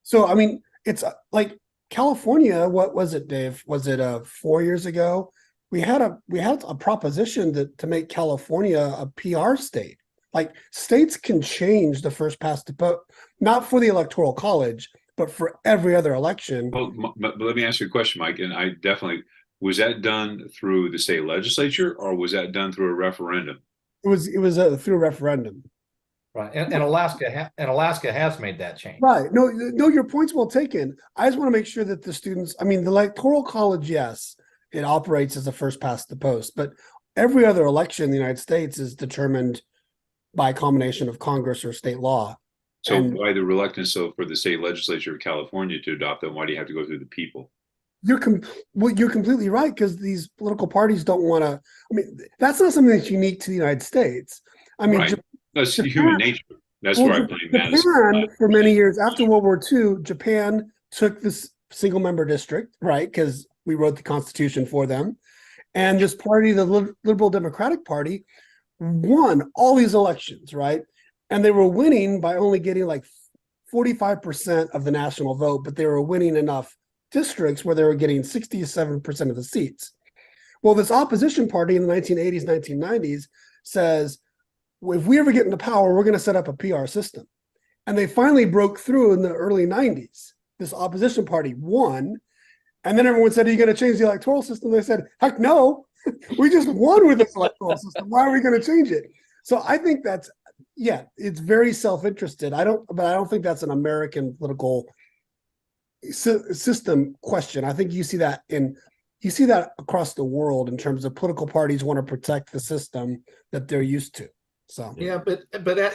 Speaker 4: So, I mean, it's like California. What was it, Dave? Was it 4 years ago? We had a proposition to make California a PR state. Like, states can change the first past the post, not for the Electoral College, but for every other election.
Speaker 3: Well, but let me ask you a question, Mike. And I definitely, was that done through the state legislature or was that done through a referendum?
Speaker 4: It was through a referendum.
Speaker 1: Right, and Alaska has made that change.
Speaker 4: Right. No, your point's well taken. I just want to make sure that the students, I mean, the Electoral College, yes, it operates as a first past the post, but every other election in the United States is determined by a combination of Congress or state law.
Speaker 3: So why the reluctance for the state legislature of California to adopt them? Why do you have to go through the people?
Speaker 4: You're completely right, because these political parties don't want to. I mean, that's not something that's unique to the United States. I mean,
Speaker 3: right. That's human nature. That's where I blame
Speaker 4: Japan, for many years after World War II, Japan took this single member district, right? Because we wrote the Constitution for them. And this party, the Liberal Democratic Party, won all these elections, right? And they were winning by only getting like 45% of the national vote, but they were winning enough districts where they were getting 67% of the seats. Well, this opposition party in the 1980s, 1990s says, if we ever get into power, we're going to set up a PR system. And they finally broke through in the early 90s. This opposition party won. And then everyone said, are you going to change the electoral system? They said, heck no, we just won with this electoral system. Why are we going to change it? So I think it's very self-interested. I don't think that's an American political system question. I think you see that across the world in terms of political parties want to protect the system that they're used to. So
Speaker 1: yeah, but at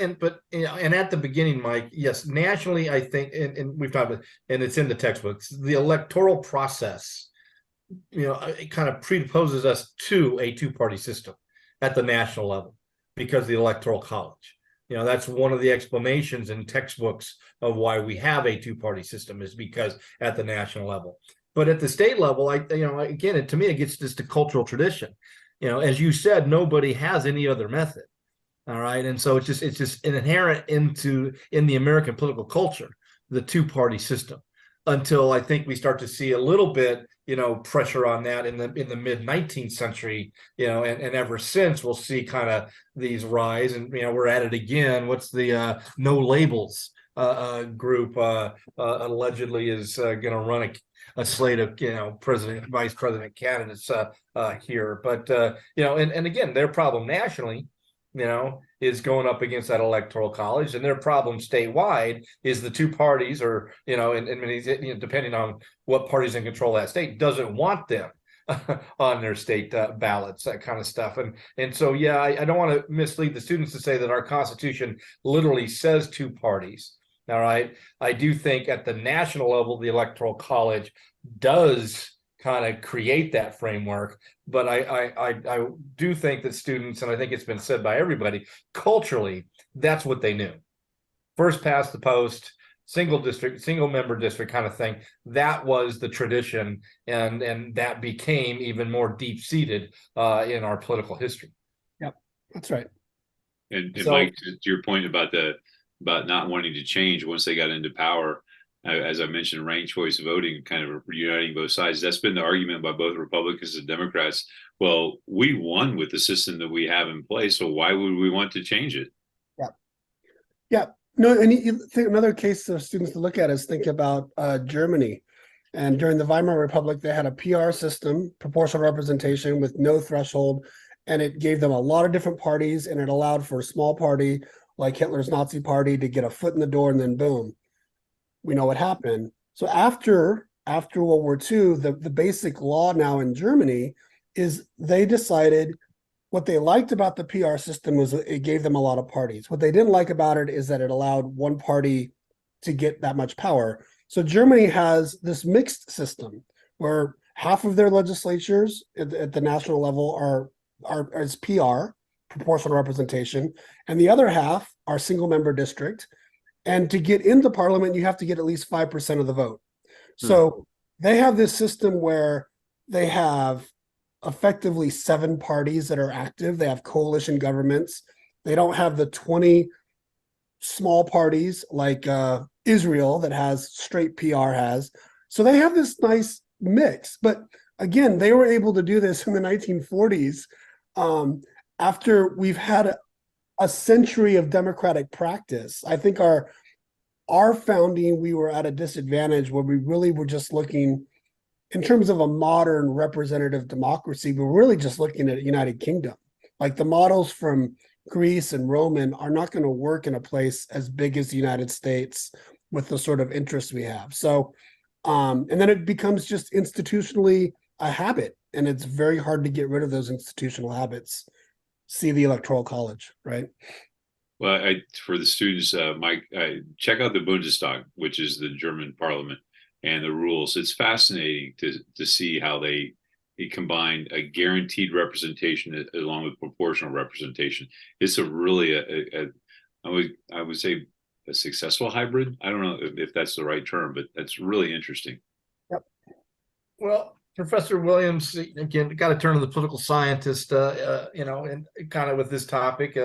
Speaker 1: the beginning, Mike, yes, nationally, I think, and we've talked about, and it's in the textbooks, the electoral process, it kind of predisposes us to a two-party system at the national level because of the Electoral College. That's one of the explanations in textbooks of why we have a two-party system, is because at the national level. But at the state level, again, to me, it gets just to cultural tradition. As you said, nobody has any other method. All right. And so it's just inherent in the American political culture, the two-party system, until I think we start to see a little bit, pressure on that in the mid 19th century, and ever since we'll see kind of these rise, and we're at it again. What's the No Labels group allegedly is going to run a slate of vice president candidates here, but and again, their problem nationally is going up against that Electoral College, and their problem statewide is the two parties, or and depending on what party's in control of that state, doesn't want them on their state ballots, that kind of stuff. And so, yeah, I don't want to mislead the students to say that our Constitution literally says two parties. All right, I do think at the national level, the Electoral College does kind of create that framework, but I do think that students, and I think it's been said by everybody, culturally, that's what they knew. First past the post, single district, single member district kind of thing. That was the tradition, and that became even more deep seated in our political history.
Speaker 4: Yep, that's right.
Speaker 3: And
Speaker 1: So-
Speaker 3: Mike, to your point about not wanting to change once they got into power, as I mentioned, ranked choice voting kind of reuniting both sides. That's been the argument by both Republicans and Democrats. Well, we won with the system that we have in place, so why would we want to change it?
Speaker 4: Yeah. No, and you think another case of students to look at is think about Germany. And during the Weimar Republic, they had a PR system, proportional representation with no threshold, and it gave them a lot of different parties, and it allowed for a small party like Hitler's Nazi Party to get a foot in the door, and then boom, we know what happened. So after World War II, the basic law now in Germany is they decided what they liked about the PR system was it gave them a lot of parties. What they didn't like about it is that it allowed one party to get that much power. So Germany has this mixed system where half of their legislatures at the national level are as PR, proportional representation, and the other half are single member district. And to get into parliament, you have to get at least 5% of the vote. So they have this system where they have effectively 7 parties that are active. They have coalition governments. They don't have the 20 small parties like Israel that has straight PR has. So they have this nice mix. But again, they were able to do this in the 1940s after we've had a century of democratic practice. I think our founding, we were at a disadvantage where we really were just looking in terms of a modern representative democracy. We're really just looking at United Kingdom. Like the models from Greece and Roman are not going to work in a place as big as the United States with the sort of interests we have. So, and then it becomes just institutionally a habit, and it's very hard to get rid of those institutional habits. See the Electoral College, right?
Speaker 3: Well, for the students, Mike, check out the Bundestag, which is the German parliament, and the rules. It's fascinating to see how they combine a guaranteed representation along with proportional representation. It's a really I would say a successful hybrid. I don't know if that's the right term, but that's really interesting.
Speaker 4: Yep.
Speaker 1: Well, Professor Williams, again, got to turn to the political scientist, and kind of with this topic,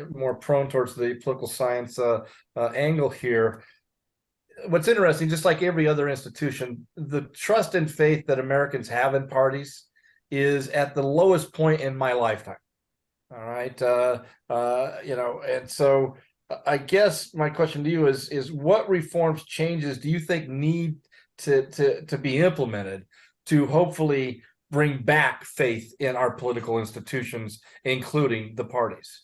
Speaker 1: more prone towards the political science angle here. What's interesting, just like every other institution, the trust and faith that Americans have in parties is at the lowest point in my lifetime. All right. And so I guess my question to you is what reforms, changes do you think need to be implemented to hopefully bring back faith in our political institutions, including the parties?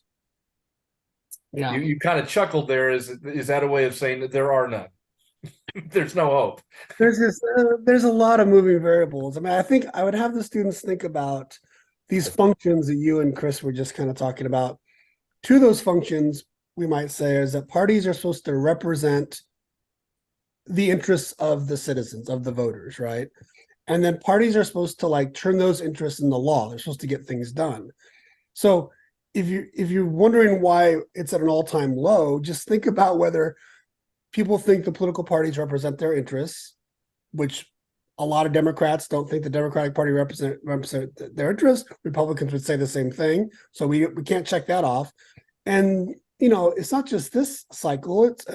Speaker 4: Yeah.
Speaker 1: You kind of chuckled there. Is that a way of saying that there are none? There's no hope.
Speaker 4: There's a lot of moving variables. I mean, I think I would have the students think about these functions that you and Chris were just kind of talking about. Two of those functions, we might say, is that parties are supposed to represent the interests of the citizens, of the voters, right? And then parties are supposed to like turn those interests into law. They're supposed to get things done. So if you're wondering why it's at an all-time low, just think about whether people think the political parties represent their interests, which a lot of Democrats don't think the Democratic Party represent their interests. Republicans would say the same thing. So we can't check that off. And, it's not just this cycle. It's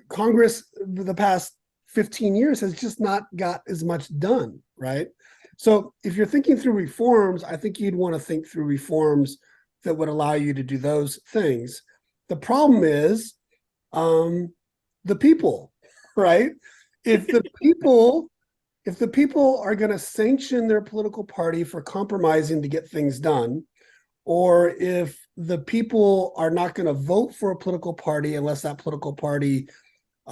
Speaker 4: Congress, the past 15 years has just not got as much done, right? So if you're thinking through reforms, I think you'd want to think through reforms that would allow you to do those things. The problem is, the people, right? If the people are going to sanction their political party for compromising to get things done, or if the people are not going to vote for a political party unless that political party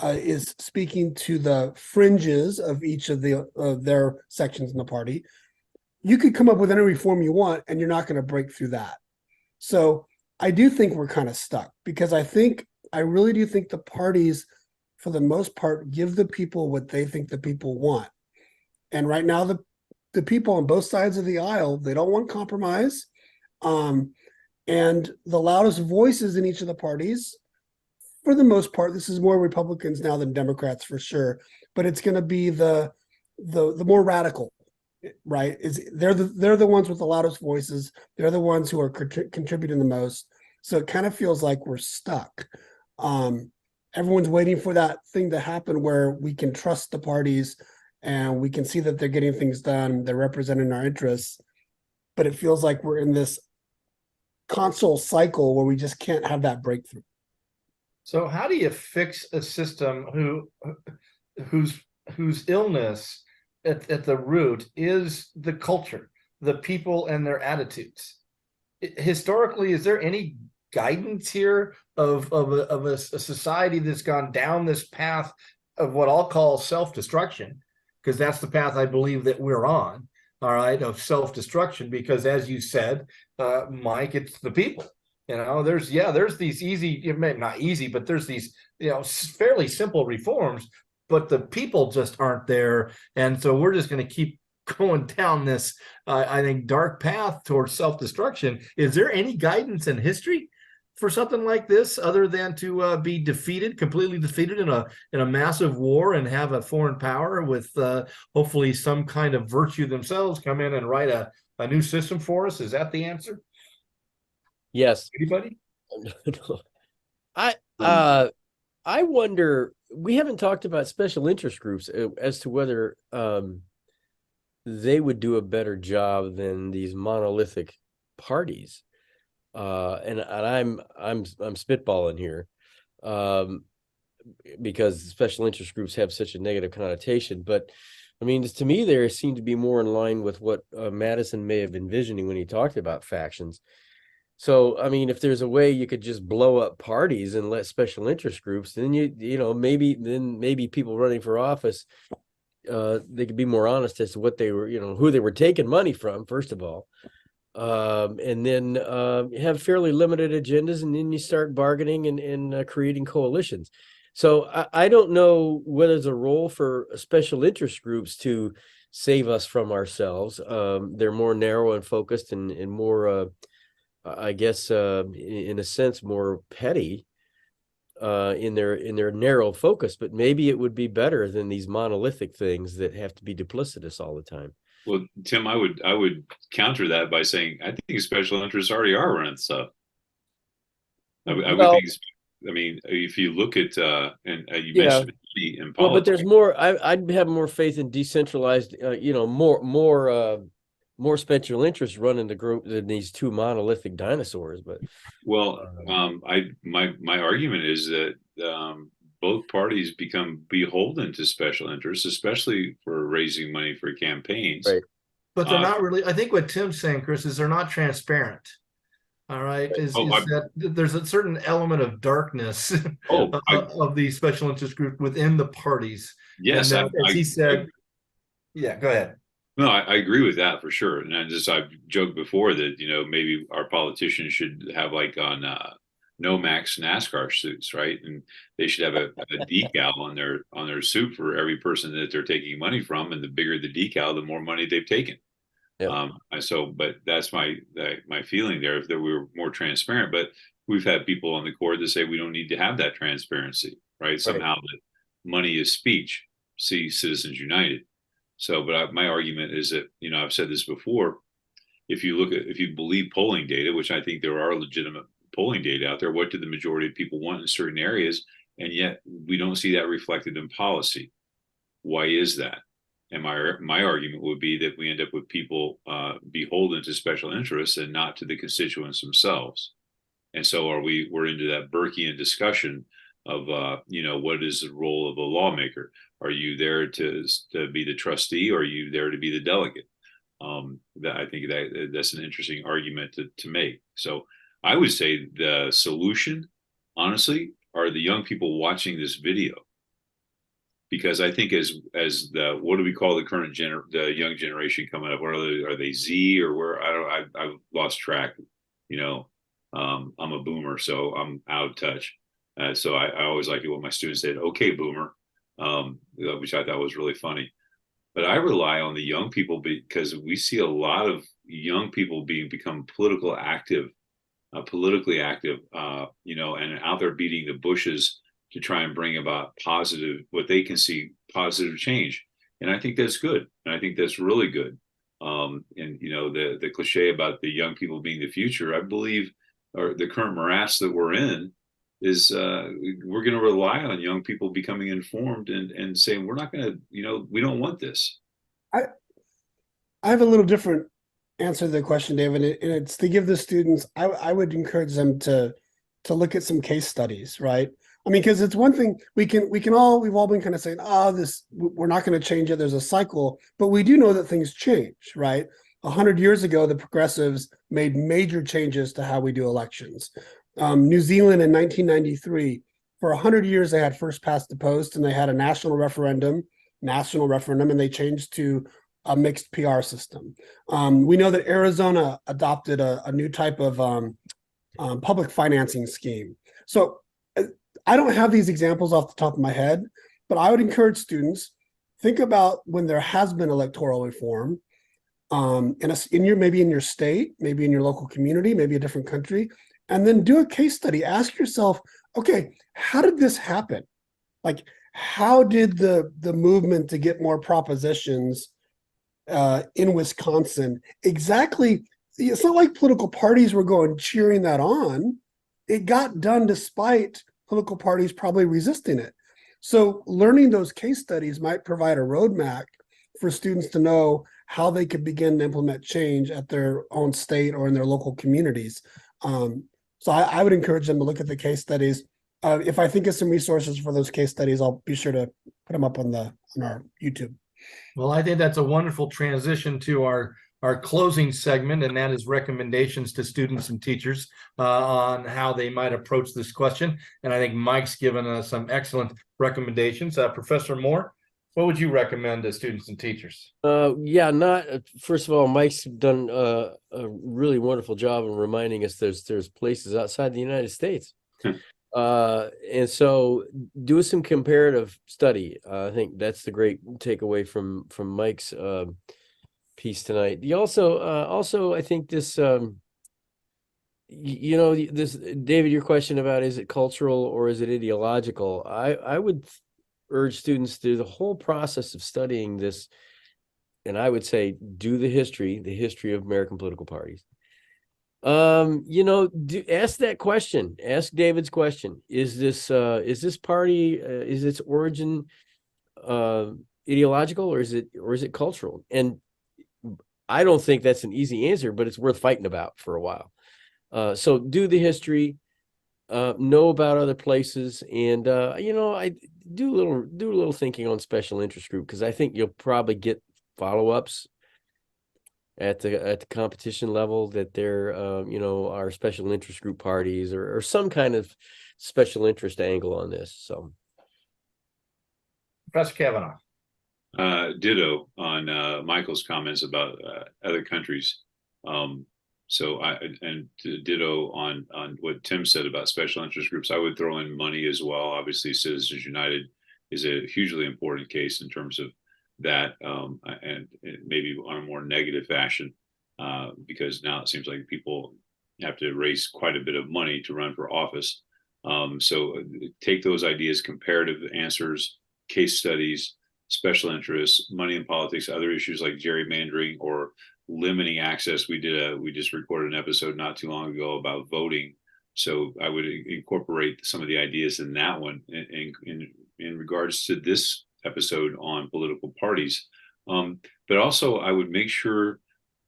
Speaker 4: is speaking to the fringes of each of their sections in the party, you could come up with any reform you want, and you're not going to break through that. So I do think we're kind of stuck, because I really do think the parties, for the most part, give the people what they think the people want. And right now, the people on both sides of the aisle, they don't want compromise. And the loudest voices in each of the parties for the most part, this is more Republicans now than Democrats for sure, but it's going to be the more radical, right? They're the ones with the loudest voices. They're the ones who are contributing the most. So it kind of feels like we're stuck. Everyone's waiting for that thing to happen where we can trust the parties and we can see that they're getting things done. They're representing our interests, but it feels like we're in this console cycle where we just can't have that breakthrough.
Speaker 1: So how do you fix a system whose illness at the root is the culture, the people and their attitudes? Historically, is there any guidance here of a society that's gone down this path of what I'll call self-destruction? Because that's the path I believe that we're on, all right, of self-destruction. Because as you said, Mike, it's the people. There's these easy, not easy, but there's these, fairly simple reforms, but the people just aren't there. And so we're just going to keep going down this, I think, dark path towards self-destruction. Is there any guidance in history for something like this other than to be completely defeated in a massive war and have a foreign power with hopefully some kind of virtue themselves come in and write a new system for us? Is that the answer?
Speaker 2: Yes.
Speaker 1: Anybody?
Speaker 2: I wonder, we haven't talked about special interest groups as to whether they would do a better job than these monolithic parties. And I'm spitballing here, because special interest groups have such a negative connotation. But I mean, to me, they seem to be more in line with what Madison may have been envisioning when he talked about factions. So, I mean, if there's a way you could just blow up parties and let special interest groups, then maybe people running for office, they could be more honest as to what they were, who they were taking money from, first of all. And then have fairly limited agendas, and then you start bargaining and creating coalitions. So I don't know whether there's a role for special interest groups to save us from ourselves. They're more narrow and focused and more, I guess, in a sense, more petty in their narrow focus. But maybe it would be better than these monolithic things that have to be duplicitous all the time.
Speaker 3: Well, Tim, I would counter that by saying I think special interests already are running stuff. I would think. I mean, if you look at and you mentioned in politics,
Speaker 2: but there's more. I'd have more faith in decentralized. More special interests running the group than these two monolithic dinosaurs. But
Speaker 3: my argument is that both parties become beholden to special interests, especially for raising money for campaigns.
Speaker 2: Right.
Speaker 1: But they're not really. I think what Tim's saying, Chris, is they're not transparent. All right, that there's a certain element of darkness of the special interest group within the parties.
Speaker 3: Yes,
Speaker 1: and as he said. Yeah, go ahead.
Speaker 3: No, I agree with that for sure. And I've joked before that maybe our politicians should have like on Nomax NASCAR suits, right? And they should have a decal on their suit for every person that they're taking money from, and the bigger the decal, the more money they've taken.
Speaker 2: Yep.
Speaker 3: But that's my feeling there. If we were more transparent, but we've had people on the court that say we don't need to have that transparency, right? Somehow that money is speech. See Citizens United. So, but my argument is that I've said this before. If you believe polling data, which I think there are legitimate polling data out there, what do the majority of people want in certain areas, and yet we don't see that reflected in policy? Why is that? And my argument would be that we end up with people beholden to special interests and not to the constituents themselves. And so we're into that Burkean discussion of what is the role of a lawmaker? Are you there to be the trustee, or are you there to be the delegate? I think that's an interesting argument to make. So I would say the solution, honestly, are the young people watching this video. Because I think as the, what do we call the current the young generation coming up? What are they Z or where? I've lost track. I'm a boomer, so I'm out of touch. So I always like it when my students said, "Okay, boomer," which I thought was really funny. But I rely on the young people because we see a lot of young people become political active politically active, and out there beating the bushes to try and bring about positive, what they can see positive change. And I think that's good. And I think that's really good. And the cliche about the young people being the future, I believe, or the current morass that we're in is we're going to rely on young people becoming informed and saying, we're not going to, we don't want this.
Speaker 4: I have a little different answer to the question, David, and it's to give the students. I would encourage them to look at some case studies, right? I mean, because it's one thing we've all been kind of saying, we're not going to change it. There's a cycle, but we do know that things change, right? 100 years ago, the progressives made major changes to how we do elections. New Zealand in 1993, for 100 years, they had first past the post, and they had a national referendum, and they changed to a mixed PR system. We know that Arizona adopted a new type of public financing scheme. So I don't have these examples off the top of my head, but I would encourage students, think about when there has been electoral reform maybe in your state, maybe in your local community, maybe a different country, and then do a case study. Ask yourself, okay, how did this happen? Like, how did the movement to get more propositions in Wisconsin exactly? It's not like political parties were going cheering that on. It got done despite political parties probably resisting it. So learning those case studies might provide a roadmap for students to know how they could begin to implement change at their own state or in their local communities. So I would encourage them to look at the case studies. If I think of some resources for those case studies, I'll be sure to put them up on our YouTube.
Speaker 1: Well, I think that's a wonderful transition to our closing segment, and that is recommendations to students and teachers on how they might approach this question. And I think Mike's given us some excellent recommendations. Professor Moore, what would you recommend to students and teachers?
Speaker 2: First of all, Mike's done a really wonderful job in reminding us there's places outside the United States. And so do some comparative study. I think that's the great takeaway from Mike's piece tonight. You also I think this this, David, your question about is it cultural or is it ideological? I would urge students to do the whole process of studying this, and I would say do the history of American political parties. Ask that question. Ask David's question. Is this party is its origin ideological or is it cultural? And I don't think that's an easy answer, but it's worth fighting about for a while. So do the history, know about other places, and I do a little thinking on special interest group, because I think you'll probably get follow-ups at the competition level that there are special interest group parties or some kind of special interest angle on this. So,
Speaker 3: Professor Kavanaugh. Ditto on Michael's comments about other countries. Ditto on what Tim said about special interest groups. I would throw in money as well. Obviously, Citizens United is a hugely important case in terms of that, and maybe on a more negative fashion, because now it seems like people have to raise quite a bit of money to run for office. So take those ideas, comparative answers, case studies, special interests, money in politics, other issues like gerrymandering or limiting access. We just recorded an episode not too long ago about voting. So I would incorporate some of the ideas in that one in regards to this episode on political parties. But also I would make sure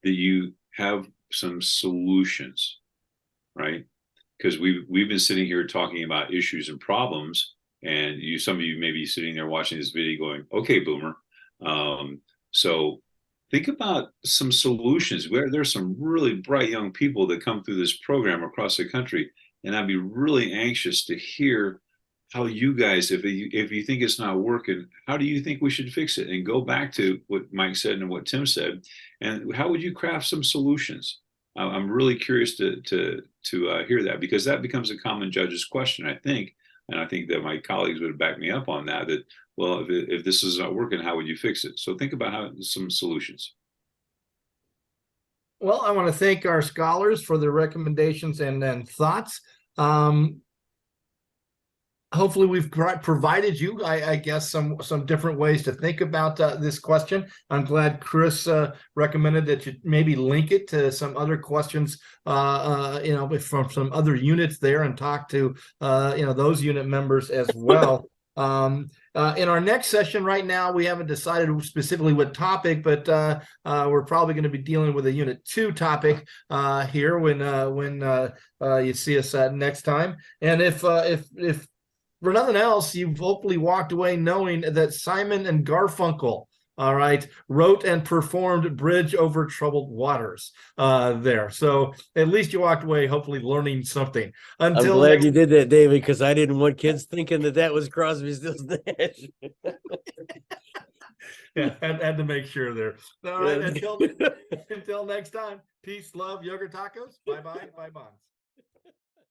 Speaker 3: that you have some solutions, right? Because we've been sitting here talking about issues and problems, and some of you may be sitting there watching this video going, okay, boomer. So think about some solutions. Where there's some really bright young people that come through this program across the country, and I'd be really anxious to hear how you guys, if you think it's not working, how do you think we should fix it? And go back to what Mike said and what Tim said, and how would you craft some solutions? I'm really curious to hear that, because that becomes a common judge's question, I think. And I think that my colleagues would back me up on that, well, if this is not working, how would you fix it? So think about some solutions.
Speaker 1: Well, I want to thank our scholars for their recommendations and thoughts. Hopefully we've provided you, I guess, some different ways to think about this question. I'm glad Chris recommended that you maybe link it to some other questions, from some other units there, and talk to those unit members as well. In our next session right now, we haven't decided specifically what topic, but we're probably going to be dealing with a Unit 2 topic here when you see us next time. And if for nothing else, you've hopefully walked away knowing that Simon and Garfunkel, all right, wrote and performed Bridge Over Troubled Waters there. So at least you walked away hopefully learning something.
Speaker 2: I'm glad you did that, David, because I didn't want kids thinking that was Crosby, Stills, Nash.
Speaker 1: Yeah, had to make sure there. All right, until next time, peace, love, yogurt tacos. Bye-bye, bye bonds.